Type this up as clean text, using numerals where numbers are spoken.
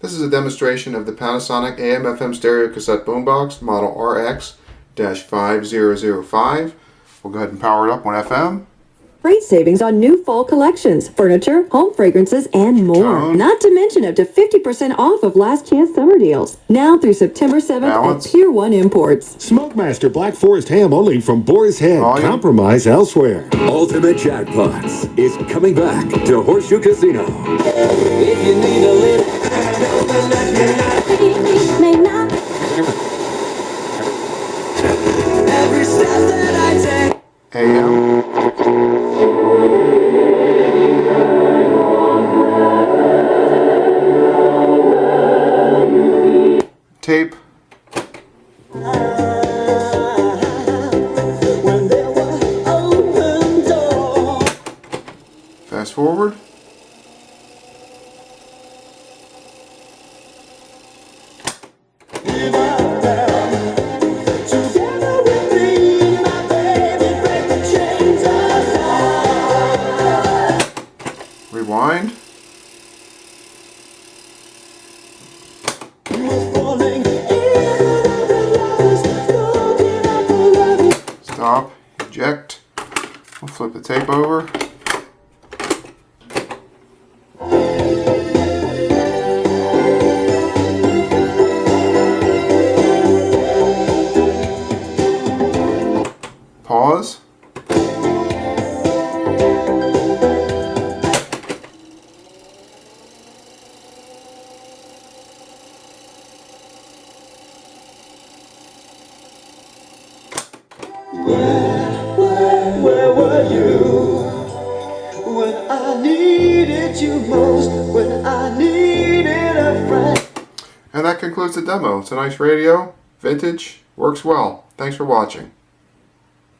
This is a demonstration of the Panasonic AM/FM stereo cassette boombox model RX-5005. We'll go ahead and power it up on FM. Great savings on new fall collections, furniture, home fragrances, and more. Tone. Not to mention up to 50% off of last chance summer deals. Now through September 7th Balance. at Pier 1 Imports. Smokemaster Black Forest ham only from Boar's Head. Volume. Compromise elsewhere. Ultimate Jackpots is coming back to Horseshoe Casino. If you need a little... Every step that I take... AM. Tape. Fast forward. Rewind. Stop, eject. We'll flip the tape over. Pause. Where were you when I needed you most, when I needed a friend? And that concludes the demo. It's a nice radio, vintage, works well. Thanks for watching.